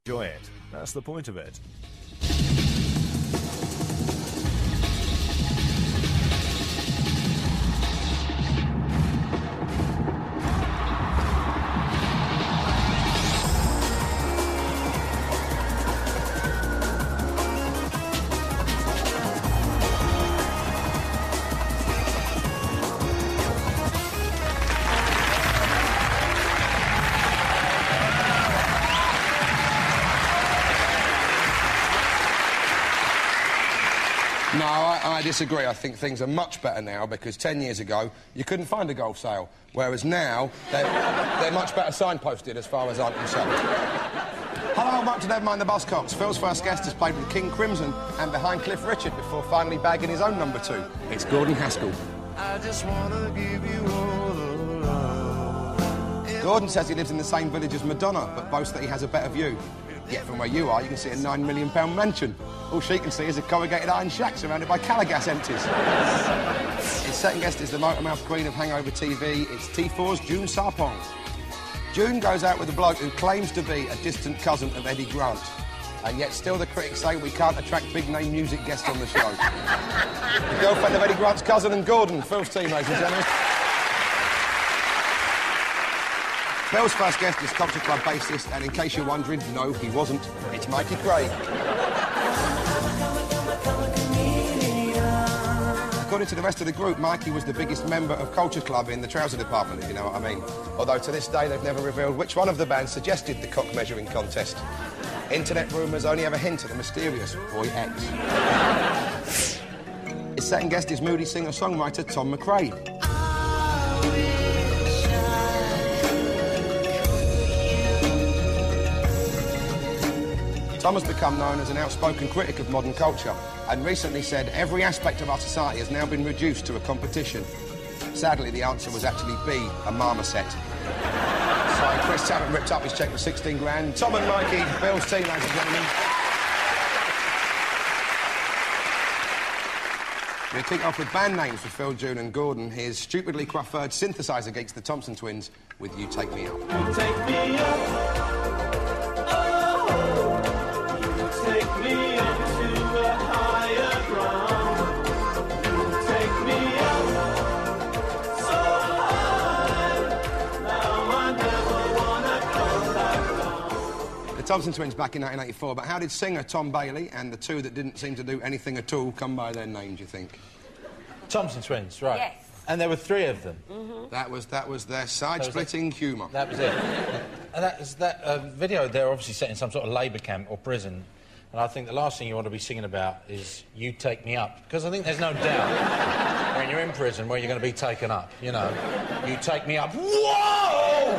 Enjoy it. That's the point of it. No, I disagree. I think things are much better now because 10 years ago you couldn't find a golf sale, whereas now they're much better signposted as far as I'm concerned. Hello, welcome to Nevermind the Buzzcocks. Phil's first guest has played with King Crimson and behind Cliff Richard before finally bagging his own number 2. It's Gordon Haskell. I just wanna give you all the love. Gordon says he lives in the same village as Madonna, but boasts that he has a better view. Yet from where you are, you can see a £9 million mansion. All she can see is a corrugated iron shack surrounded by Calagas empties. His second guest is the motormouth queen of Hangover TV. It's T4's June Sarpong. June goes out with a bloke who claims to be a distant cousin of Eddie Grant. And yet still the critics say we can't attract big-name music guests on the show. The girlfriend of Eddie Grant's cousin and Gordon, Phil's team, ladies and gentlemen. Phil's first guest is Culture Club bassist, and in case you're wondering, no, he wasn't. It's Mikey Craig. According to the rest of the group, Mikey was the biggest member of Culture Club in the trouser department, if you know what I mean. Although to this day, they've never revealed which one of the bands suggested the cock measuring contest. Internet rumours only have a hint at the mysterious Boy X. His second guest is moody singer-songwriter Tom McRae. Tom has become known as an outspoken critic of modern culture and recently said every aspect of our society has now been reduced to a competition. Sadly, the answer was actually B, a marmoset. So Chris Tarrant ripped up his cheque for 16 grand. Tom and Mikey, Bill's team, ladies and gentlemen. We'll kick off with band names for Phil, June and Gordon. Here's stupidly coiffured synthesizer geeks, the Thompson Twins, with You Take Me Up. You take me up. Take me up to a higher ground. Take me up so high. Now I never wanna come back down. The Thompson Twins back in 1984, but how did singer Tom Bailey and the two that didn't seem to do anything at all come by their names, do you think? Thompson Twins, right. Yes. And there were 3 of them. Mm-hmm. That was their side-splitting humour. That was it. And that video, they're obviously set in some sort of labour camp or prison. And I think the last thing you want to be singing about is You Take Me Up. Because I think there's no doubt when you're in prison where you're going to be taken up, you know. You take me up. Whoa!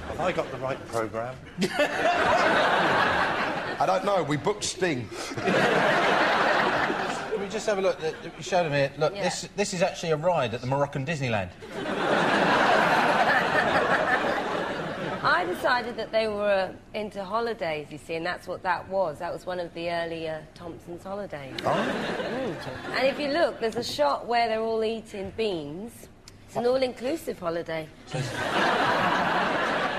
Have I got the right programme? I don't know, we booked Sting. Can we just have a look? You showed them here. Look, Yeah. this is actually a ride at the Moroccan Disneyland. I decided that they were into holidays, you see, and that's what that was. That was one of the earlier Thompson's holidays. Oh? And if you look, there's a shot where they're all eating beans. It's an all-inclusive holiday.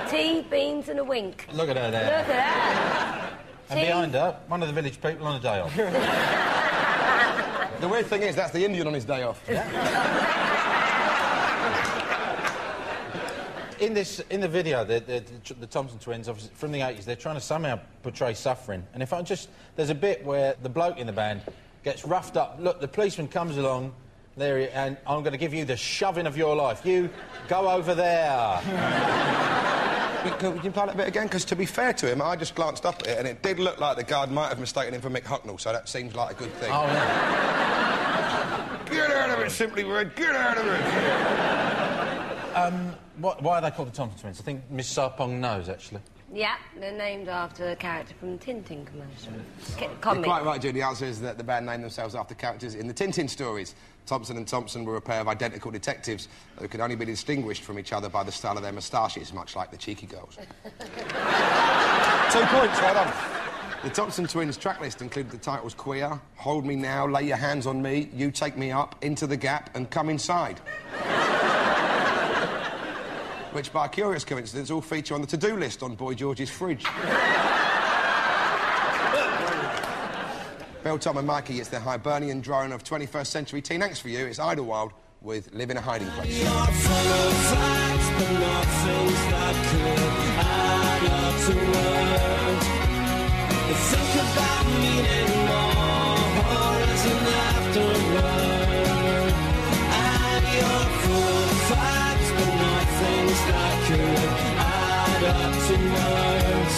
Tea, beans and a wink. Look at her there. Look at that. And behind her, one of the village people on a day off. The weird thing is, that's the Indian on his day off. In the video, the Thompson Twins, obviously from the 80s, they're trying to somehow portray suffering. And if I just... There's a bit where the bloke in the band gets roughed up. Look, the policeman comes along, there, and I'm going to give you the shoving of your life. You go over there. Can you play that bit again? Because to be fair to him, I just glanced up at it, and it did look like the guard might have mistaken him for Mick Hucknall, so that seems like a good thing. Oh, yeah. Get out of it, Simply Red, get out of it! Why are they called the Thompson Twins? I think Miss Sarpong knows, actually. Yeah, they're named after a character from the Tintin commercial. You're Comic. quite right, Jude. The answer is that the band named themselves after characters in the Tintin stories. Thompson and Thompson were a pair of identical detectives who could only be distinguished from each other by the style of their moustaches, much like the cheeky girls. 2 points, well done. The Thompson Twins track list included the titles Queer, Hold Me Now, Lay Your Hands on Me, You Take Me Up, Into the Gap and Come Inside. which, by a curious coincidence, all feature on the to-do list on Boy George's fridge. Bill, Tom and Mikey, it's the Hibernian drone of 21st century teen angst for you. It's Idlewild with Live in a Hiding Place. You're full of facts, but not things that could add up to words. Think about meaning more as an afterword. And you're full of facts, but not things that could add up to words.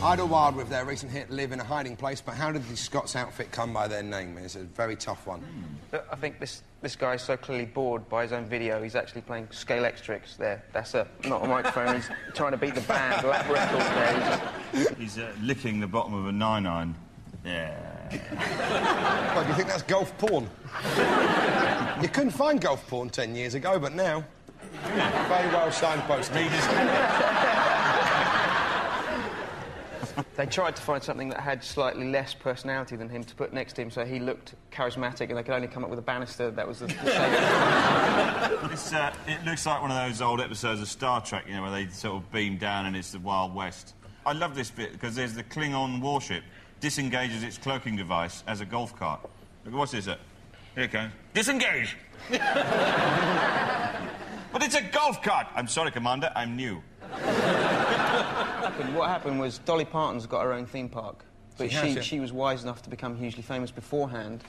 Idlewild with their recent hit Live in a Hiding Place, but how did the Scots outfit come by their name? It's a very tough one. I think this guy is so clearly bored by his own video, he's actually playing scale X-Tricks there. That's not a microphone, he's trying to beat the band, lap record there. He's licking the bottom of a 9-iron. Yeah. Well, do you think that's golf porn? You couldn't find golf porn 10 years ago, but now... Very well signposted. They tried to find something that had slightly less personality than him to put next to him, so he looked charismatic, and they could only come up with a banister. That was the It looks like one of those old episodes of Star Trek, you know, where they sort of beam down and it's the Wild West. I love this bit because there's the Klingon warship disengages its cloaking device as a golf cart. Look, what's this? Here it goes. Disengage! But it's a golf cart! I'm sorry, Commander, I'm new. What happened was Dolly Parton's got her own theme park, but She has, she was wise enough to become hugely famous beforehand.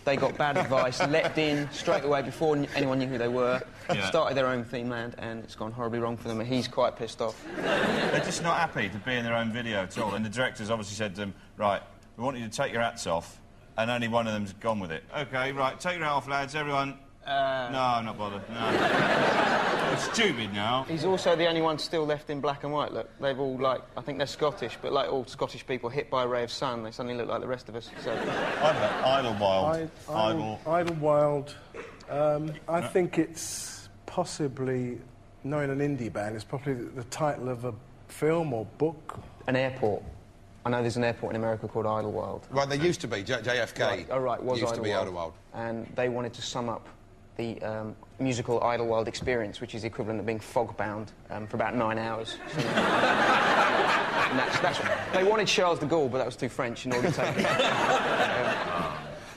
They got bad advice, leapt in straight away before anyone knew who they were, started their own theme land, and it's gone horribly wrong for them, and he's quite pissed off. They're just not happy to be in their own video at all, and the directors obviously said to them, right, we want you to take your hats off, and only one of them's gone with it. OK, right, take your hat off, lads, everyone. No, I'm not bothered, no. It's stupid now. He's also the only one still left in black and white, look. They've all, like, I think they're Scottish, but like all Scottish people hit by a ray of sun, they suddenly look like the rest of us, so... Idlewild. Idlewild. I think it's possibly, knowing an indie band, it's probably the title of a film or book. An airport. I know there's an airport in America called Idlewild. Right, there used to be. JFK was used to be Idlewild. And they wanted to sum up the musical Idlewild experience, which is the equivalent of being fog-bound for about 9 hours. So, and they wanted Charles de Gaulle, but that was too French in order to take it.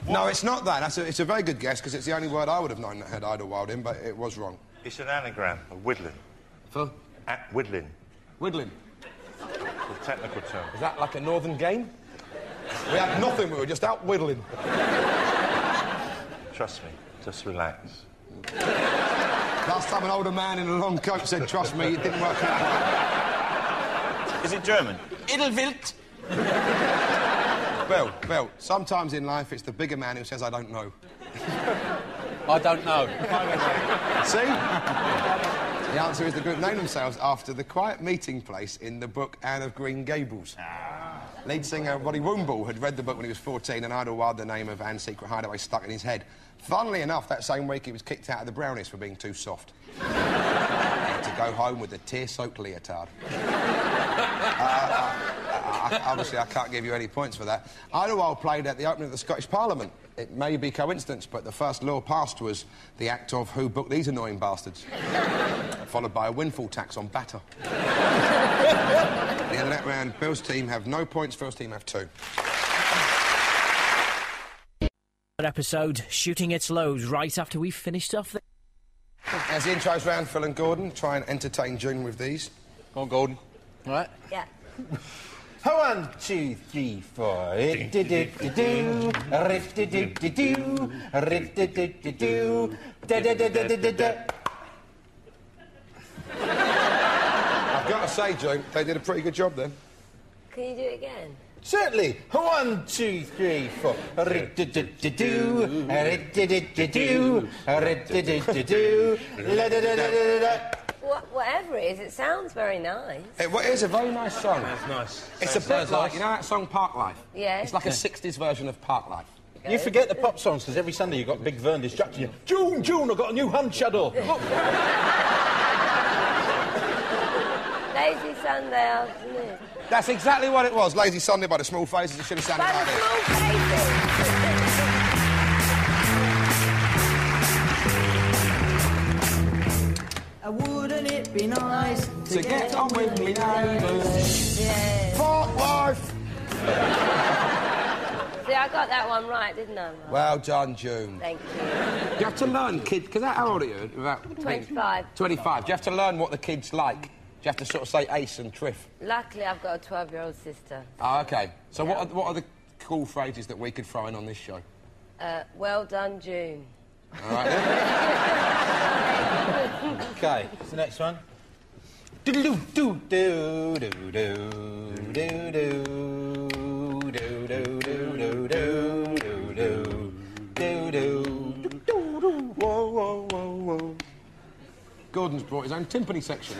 No, it's not that. It's a very good guess, because it's the only word I would have known that had Idlewild in, but it was wrong. It's an anagram of whittling. For? Whittling. Whittling. The technical term. Is that like a northern game? We had nothing, we were just out whittling. Trust me, just relax. Last time an older man in a long coat said, trust me, it didn't work out. Is it German? Idlewild. Bill, sometimes in life it's the bigger man who says, I don't know. I don't know. See? The answer is the group named themselves after the quiet meeting place in the book Anne of Green Gables. Lead singer Roddy Woomble had read the book when he was 14, and Idlewild, the name of Anne's secret hideaway, stuck in his head. Funnily enough, that same week he was kicked out of the Brownies for being too soft. He had to go home with a tear-soaked leotard. Obviously, I can't give you any points for that. Idlewild played at the opening of the Scottish Parliament. It may be coincidence, but the first law passed was the act of who booked these annoying bastards, followed by a windfall tax on batter. At the end of that round, Bill's team have no points, Phil's team have 2. Episode shooting its loads right after we finished off the... As the intros round, Phil and Gordon try and entertain June with these. Go on, Gordon. All right? Yeah. 1, 2, 3, 4. Rid-di-did-di-do, rid-di-did-di-do, rid-di-did-di-do, da-da-da-da-da-da. I've got to say, June, they did a pretty good job then. Can you do it again? Certainly. 1, 2, 3, 4. Rid-di-did-di-do, rid-di-did-di-do, rid-di-did-di-do, la-da-da-da-da-da. Whatever it is, it sounds very nice. It is a very nice song. That's nice. It's a bit like, you know that song Park Life? Yeah. It's like a 60s version of Park Life. You forget the pop songs, because every Sunday you've got Big Vern distracting you. June, June, I've got a new hand shadow. Look. Lazy Sunday afternoon. That's exactly what it was. Lazy Sunday by the Small Faces. It should have sounded By like the this. Small Faces. Wouldn't it be nice To get on with me neighbours. Yeah. Fort life. See, I got that one right, didn't I, Mark? Well done, June. Thank you. You have to learn, kid, because how old are you? About 25. 25. Do you have to learn what the kids like? Do you have to sort of say ace and triff? Luckily, I've got a 12-year-old sister. Oh, OK. So Yeah. what are the cool phrases that we could throw in on this show? Well done, June. All right, then. OK, what's the next one? Gordon's brought his own timpani section.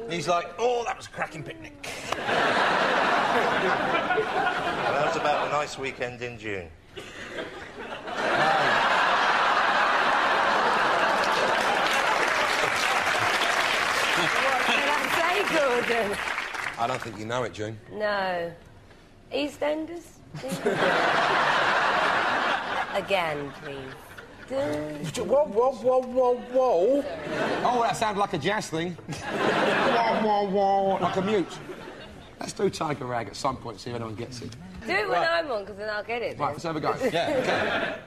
He's like, oh, that was a cracking picnic. That was about a nice weekend in June. What can I say, Gordon? I don't think you know it, June. No. EastEnders? Again, please. Whoa, whoa, whoa, whoa, whoa. Oh, that sounded like a jazz thing. Whoa, whoa, whoa. Like a mute. Let's do Tiger Rag at some point, see if anyone gets it. Do it when I'm on, because then I'll get it. Right, let's have a go. Yeah,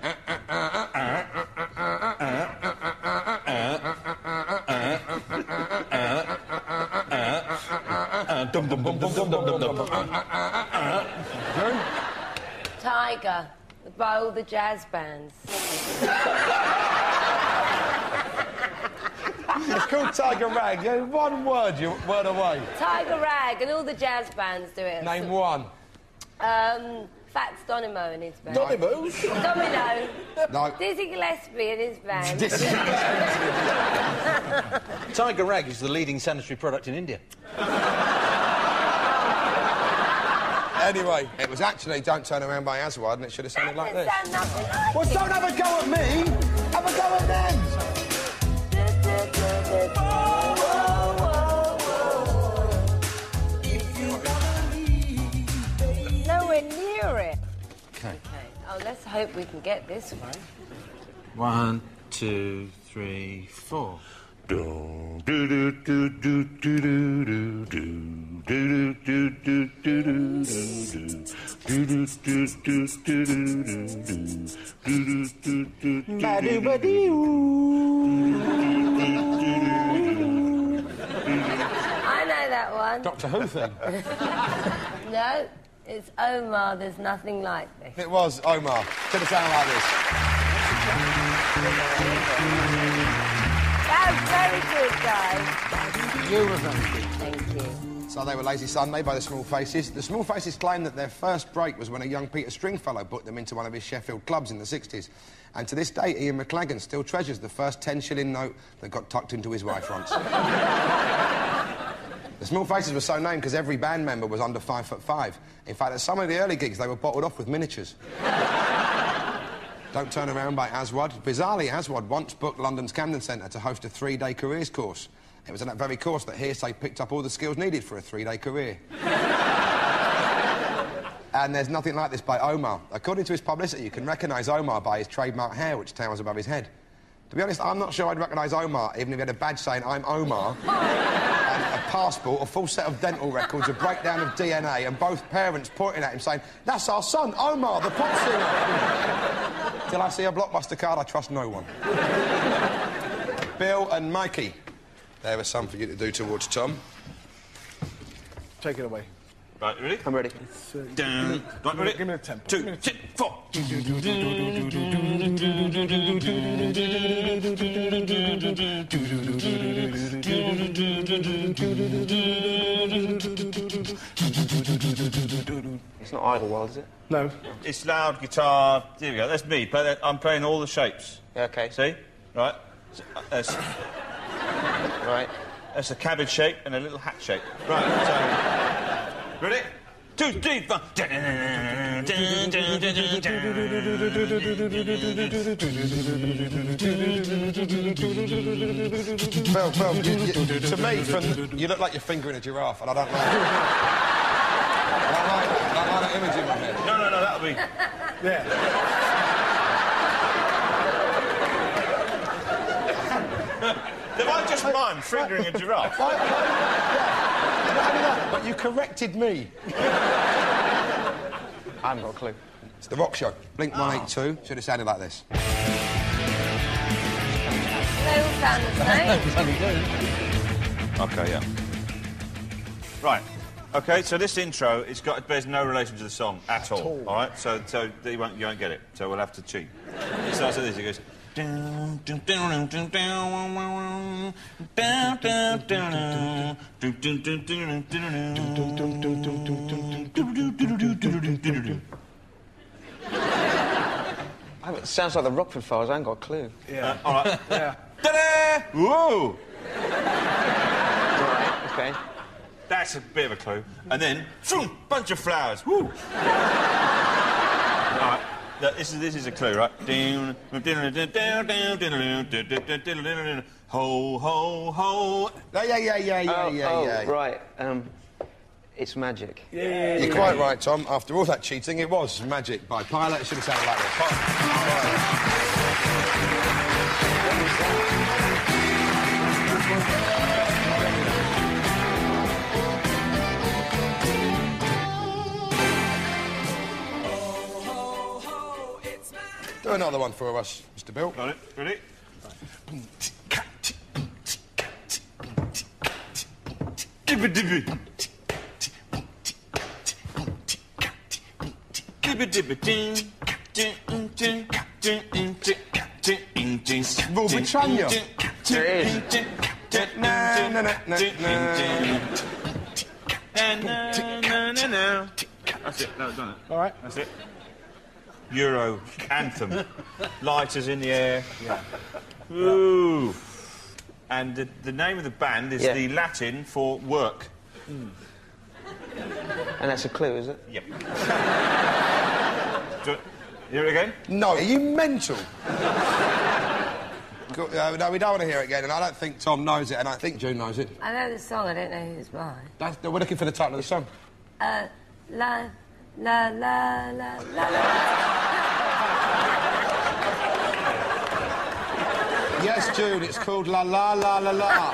June? Tiger, by all the jazz bands. It's called Tiger Rag. Yeah, one word away. Tiger Rag, and all the jazz bands do it. Name one. Fats Domino and his band. Domino? Domino. No. Dizzy Gillespie and his band. Tiger Rag is the leading sanitary product in India. Anyway, it was actually Don't Turn Around by Aswad, and it should have sounded like this. Sound nothing like Well, it. don't have a go at me. Have a go at them. Nowhere near it. OK. Oh, let's hope we can get this one. 1, 2, 3, 4. I know that one. Doctor Who thing. No, it's Omar. There's nothing like this. It was Omar. Could have sounded like this. That was very good, guys. You were very good. Thank you. So they were Lazy Sunday by the Small Faces. The Small Faces claim that their first break was when a young Peter Stringfellow booked them into one of his Sheffield clubs in the 60s. And to this day, Ian McLagan still treasures the first 10-shilling note that got tucked into his Y-fronts. The Small Faces were so named because every band member was under 5'5". In fact, at some of the early gigs, they were bottled off with miniatures. Don't Turn Around by Aswad. Bizarrely, Aswad once booked London's Camden Centre to host a 3-day careers course. It was on that very course that Hearsay picked up all the skills needed for a 3-day career. And there's nothing like this by Omar. According to his publicity, you can recognise Omar by his trademark hair, which towers above his head. To be honest, I'm not sure I'd recognise Omar, even if he had a badge saying, I'm Omar, and a passport, a full set of dental records, a breakdown of DNA, and both parents pointing at him saying, that's our son, Omar, the pop singer. Till I see a Blockbuster card, I trust no one. Bill and Mikey. There was some for you to do towards Tom. Take it away. Right, you ready? I'm ready. Down. Right, ready? Give me the tempo. 2, 3, 4. It's not Idlewild, is it? No. It's loud guitar. Here we go. That's me. I'm playing all the shapes. Yeah, OK. See? Right. So, that's, Right. that's a cabbage shape and a little hat shape. Right. So, ready? 2, 3, 4. Phil, to me, you look like you're fingering a giraffe, and I don't like it. I don't like that image in my head. No, that'll be... Yeah. Have I just mimed fingering a giraffe? Yeah. Not only that, but you corrected me. I haven't got a clue. It's The Rock Show. Blink 182. Should have sounded like this. They all sound the same. OK, yeah. Right. OK, so this intro, bears no relation to the song at all. All right? So you won't get it. So we'll have to cheat. It starts like this. It goes... It sounds like the Rockford Files. I ain't got a clue. Yeah. All right. Yeah. Ta-da! Whoa! Right, OK. That's a bit of a clue. And then, phoom, bunch of flowers. Woo! All right. This is a clue, right? Ho, ho, ho. Yeah. Right. It's magic. Yeah. You're quite right, Tom. After all that cheating, it was Magic by Pilot. It should have sounded like this. Do another one for us, Mr. Bill. Got it. Ready? Rule Britannia. That's it. That was done it. All right. That's it. Euro anthem. Lighters in the air. Yeah. Ooh. And the name of the band is Yeah. the Latin for work. And that's a clue, is it? Yep. Do you hear it again? No, are you mental? No, we don't want to hear it again, and I don't think Tom knows it, and I think June knows it. I know the song, I don't know who's by. We're looking for the title of the song. La, la, la, la, la, la. Yes, June, it's called La La La La La.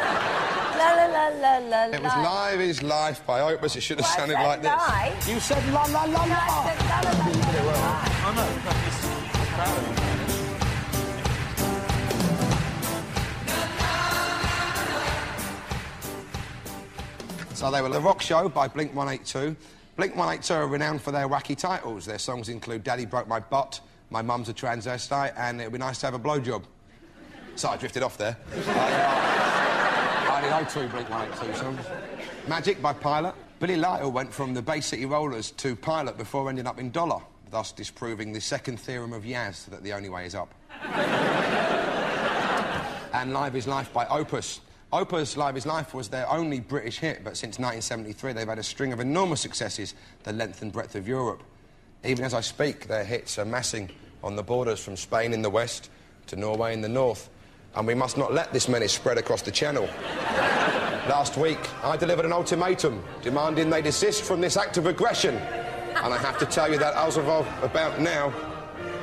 La, la, la, la, la, It was Live is Life by Opus. It should have sounded like this. Live? You said La La La La. I said la, la, la, la, la. Oh, no. So they were The Rock Show by Blink 182. Blink 182 are renowned for their wacky titles. Their songs include Daddy Broke My Butt, My Mum's a Transvestite, and It'd Be Nice to Have a Blowjob. So I drifted off there. I only know 2 Blink 182 songs. Magic by Pilot. Billy Lytle went from the Bay City Rollers to Pilot before ending up in Dollar, thus disproving the second theorem of Yaz, that the only way is up. And Live is Life by Opus. Opus' Live is Life was their only British hit, but since 1973 they've had a string of enormous successes the length and breadth of Europe. Even as I speak, their hits are massing on the borders from Spain in the west to Norway in the north. And we must not let this menace spread across the channel. Last week, I delivered an ultimatum demanding they desist from this act of aggression. And I have to tell you that as of about now,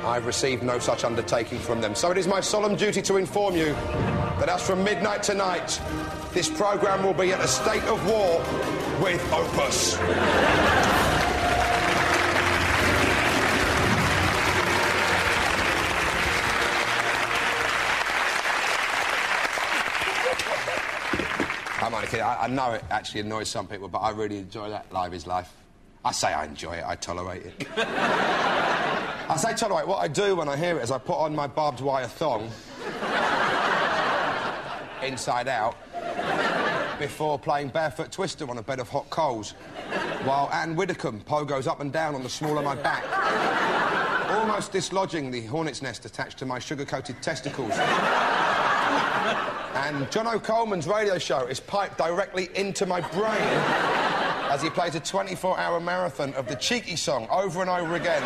I've received no such undertaking from them. So it is my solemn duty to inform you that as from midnight tonight, this programme will be at a state of war with Opus. I'm only kidding. I know it actually annoys some people, but I really enjoy that. Live is Life. I say I enjoy it, I tolerate it. I say tolerate. What I do when I hear it is I put on my barbed wire thong inside out before playing Barefoot Twister on a bed of hot coals while Anne Widdecombe pogos up and down on the small of my back, almost dislodging the hornet's nest attached to my sugar-coated testicles. And John O'Coleman's radio show is piped directly into my brain as he plays a 24-hour marathon of the Cheeky song over and over again.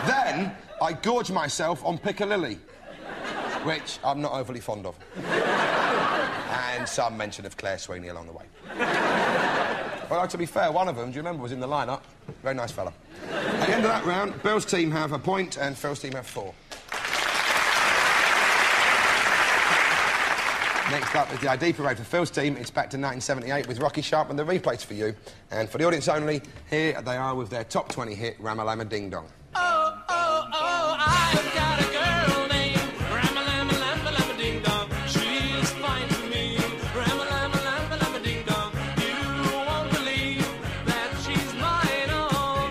Then I gorge myself on Piccalilli, which I'm not overly fond of. And some mention of Claire Sweeney along the way. Well, to be fair, one of them, do you remember, was in the lineup. Very nice fella. At the end of that round, Bill's team have a point and Phil's team have 4. Next up is the ID parade for Phil's team. It's back to 1978 with Rocky Sharp and the replays for you. And for the audience only, here they are with their top 20 hit, Ramalama Ding Dong. Oh, oh, oh, I've got a girl named Ramalama Ding Dong. She's fine to me. Ramalama Ding Dong. You won't believe that she's mine, oh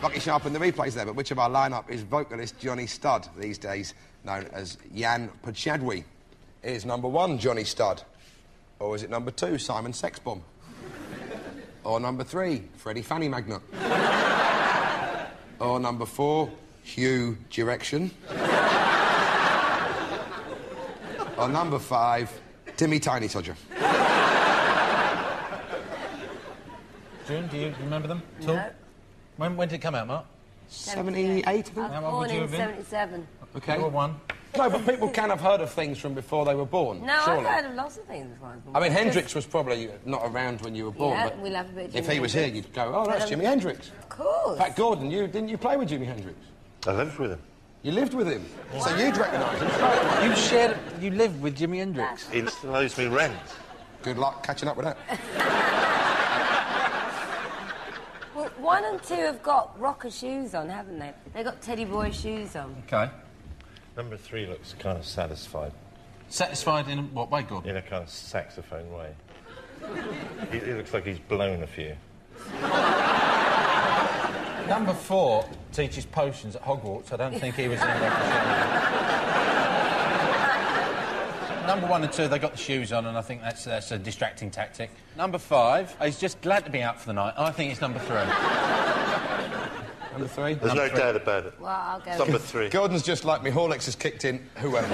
Rocky Sharp and the replays there, but which of our lineup is vocalist Johnny Studd, these days known as Jan Pachadwi? Is number 1 Johnny Studd? Or is it number 2 Simon Sexbomb? Or number 3 Freddie Fanny Magnet? Or number 4 Hugh Direction? Or number 5 Timmy Tiny Todger? June, do you remember them at all? No. When did it come out, Mark? 78, I think. I was How old born would you in have been? 77. Okay. You were 1. No, but people can have heard of things from before they were born. No, surely. I've heard of lots of things before I was born. I mean, Just- Hendrix was probably not around when you were born, Yeah, but we'll have a bit of if Jimi he was here, Hendrix. you'd go, oh, that's But, Jimi Hendrix. Of course. Pat Gordon, didn't you play with Jimi Hendrix? I lived with him. You lived with him, so you'd recognise him. You lived with Jimi Hendrix? He still owes me rent. Good luck catching up with that. Well, 1 and 2 have got rocker shoes on, haven't they? They've got teddy boy shoes on. Okay. Number 3 looks kind of satisfied. Satisfied in what way, Gordon? In a kind of saxophone way. He looks like he's blown a few. Number 4 teaches potions at Hogwarts. I don't think he was in the Number 1 and 2, they got the shoes on, and I think that's a distracting tactic. Number 5, he's just glad to be out for the night. I think it's number 3. Number 3? There's no doubt about it. Well, I'll go. Number 3. Gordon's just like me. Horlicks has kicked in whoever.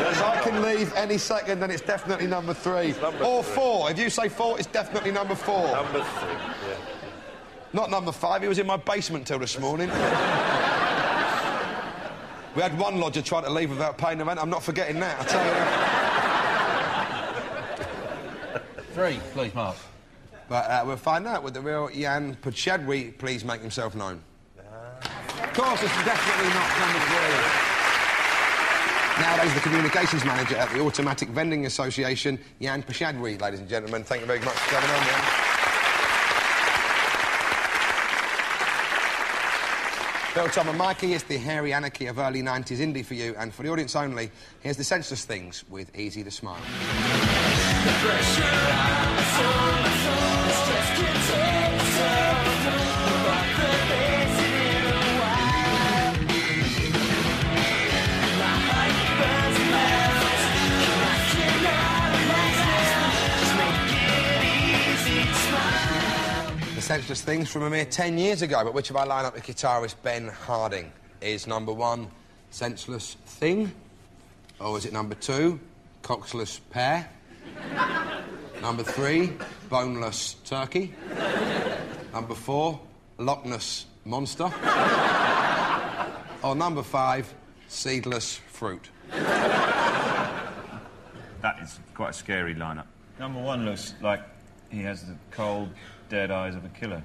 If I can leave any second, then it's definitely number 3. Number or 3. 4. If you say 4, it's definitely number 4. Number 3, yeah. Not number 5. He was in my basement till this morning. We had one lodger try to leave without paying the rent. I'm not forgetting that, I tell you that. 3, please, Mark. But we'll find out with the real Jan Pachadwi. Please make himself known. Of course, it's definitely not number 3. Nowadays, the communications manager at the Automatic Vending Association, Jan Pachadwi, ladies and gentlemen. Thank you very much for coming on, Jan. Bill, Tom and Mikey, it's the hairy anarchy of early 90s indie for you, and for the audience only, here's the Senseless Things with Easy to Smile. The Senseless Things from a mere 10 years ago, but which of our lineup with guitarist Ben Harding is number 1, Senseless Thing? Or is it number 2, Coxless Pear? Number 3, Boneless Turkey? Number 4, Loch Ness Monster? Or number 5, Seedless Fruit? That is quite a scary lineup. Number 1 looks like he has the cold, dead eyes of a killer.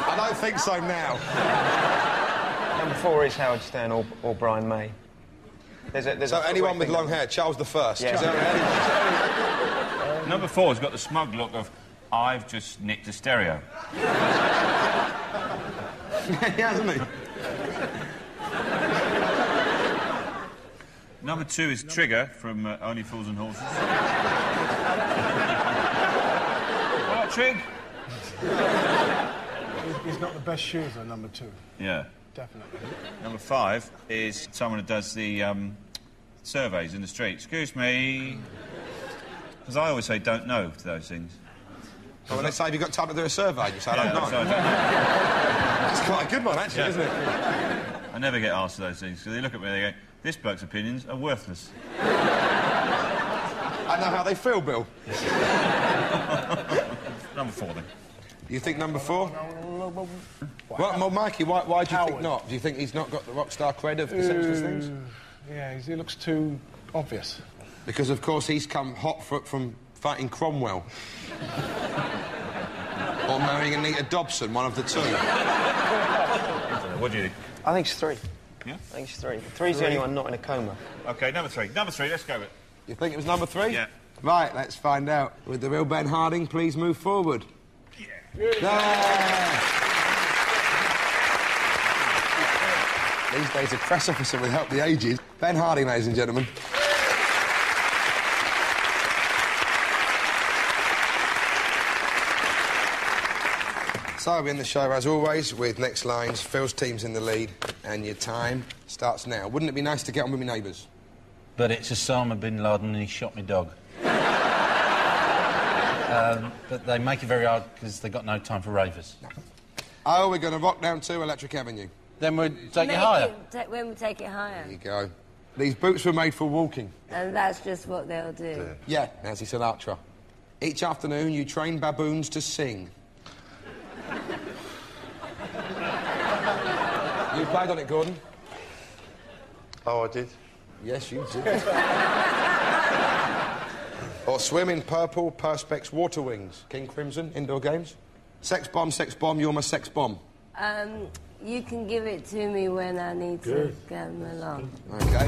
I don't think so now. Number 4 is Howard Stern or Brian May. So anyone with long hair, Charles the First. Yeah. Is that Number 4's got the smug look of, I've just nicked a stereo. right? Hasn't he? Number 2 is Trigger from Only Fools and Horses. What, Trig? He's got the best shoes on number 2. Yeah. Definitely. Number 5 is someone who does the surveys in the street. Excuse me. Because I always say don't know to those things. Oh, when they say, have you got time to do a survey? You say, I Yeah, don't know. so I don't know. That's quite a good one, actually, Yeah. isn't it? I never get asked those things, because they look at me and they go, this bloke's opinions are worthless. I know how they feel, Bill. Number 4, then. You think number 4? Well, Mikey, why do you think not? Do you think he's not got the rock star cred of the Senseless Things? Yeah, he looks too obvious. Because, of course, he's come hot from fighting Cromwell. Or marrying Anita Dobson, one of the two. What do you think? I think it's 3. Yeah? I think it's 3. 3's the only one not in a coma. OK, number 3. Number 3, let's go with it. You think it was number 3? Yeah. Right, let's find out. With the real Ben Harding, please move forward. Yeah. These days, a press officer would help the ages. Ben Harding, ladies and gentlemen. So we end the show, as always, with next lines. Phil's team's in the lead, and your time starts now. Wouldn't it be nice to get on with my neighbours? But it's Osama bin Laden and he shot my dog. But they make it very hard because they've got no time for ravers. Oh, we're going to rock down to Electric Avenue. Then we'll take it higher. When we take it higher. There you go. These boots were made for walking. And that's just what they'll do. Yeah, Nancy Sinatra. Each afternoon, you train baboons to sing. You played on it, Gordon? Oh, I did? Yes, you did. Or swim in purple Perspex water wings. King Crimson, indoor games. Sex bomb, you're my sex bomb. You can give it to me when I need to get them along. OK.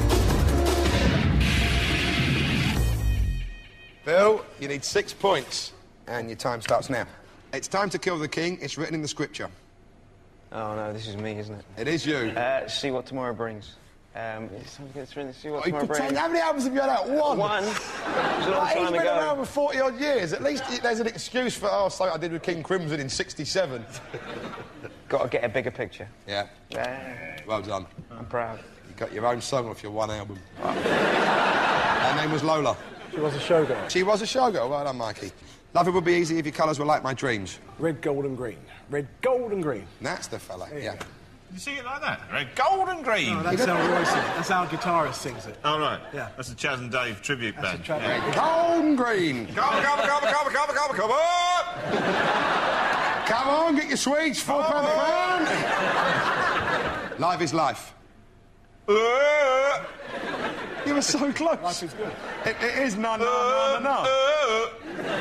Bill, you need 6 points. And your time starts now. It's time to kill the king. It's written in the scripture. Oh, no, this is me, isn't it? It is you. See what tomorrow brings. It's time to get through this. See what Oh, tomorrow brings. How many albums have you had out? One? One. It was a long He's time been ago. around for 40-odd years. At least there's an excuse for, oh, so I did with King Crimson in '67. Got to get a bigger picture. Yeah. Well done. I'm proud. You got your own song off your one album. Her name was Lola. She was a showgirl. She was a showgirl. Well done, Mikey. Love it would be easy if your colours were like my dreams. Red, gold and green. Red, gold and green. That's the fella, yeah. Did you sing it like that? Red, gold and green. No, that's how Roy sings it. That's how our guitarist sings it. Oh, right. Yeah. That's the Chaz and Dave tribute band. Red, gold and green. Come on! Come on, get your sweets, £4 a pound. Life is life. You were so close. Life is good. It is no. That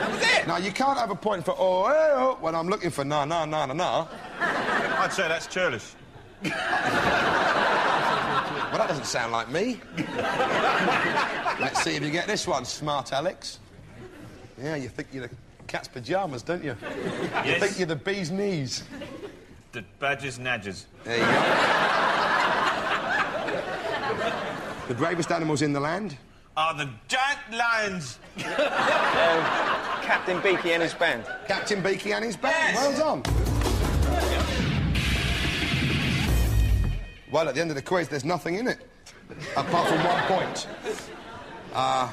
was it. Now, you can't have a point for oh when I'm looking for no. I'd say that's churlish. Well, that doesn't sound like me. Let's see if you get this one, smart Alex. Yeah, you think you're the cat's pyjamas, don't you? Yes. You think you're the bee's knees. The badgers nadgers. There you go. The bravest animals in the land? Are the giant lions. Captain Beaky and his band. Captain Beaky and his band. Yes. Well done. Well, at the end of the quiz, there's nothing in it. Apart from 1 point.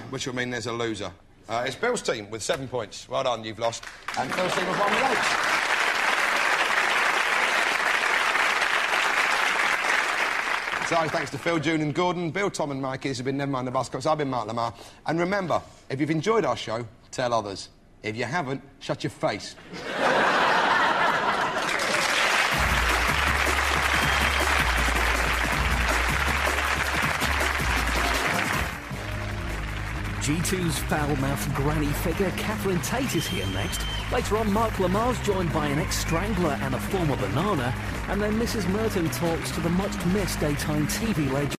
Which will mean there's a loser. It's Bill's team with 7 points. Well done, you've lost. And Phil's team have won with 8. So, thanks to Phil, June and Gordon, Bill, Tom and Mikey. This has been Never Mind the Buzzcocks. I've been Mark Lamar. And remember, if you've enjoyed our show, tell others. If you haven't, shut your face. G2's foul-mouthed granny figure Catherine Tate is here next. Later on, Mark Lamar's joined by an ex-strangler and a former banana. And then Mrs. Merton talks to the much-missed daytime TV legend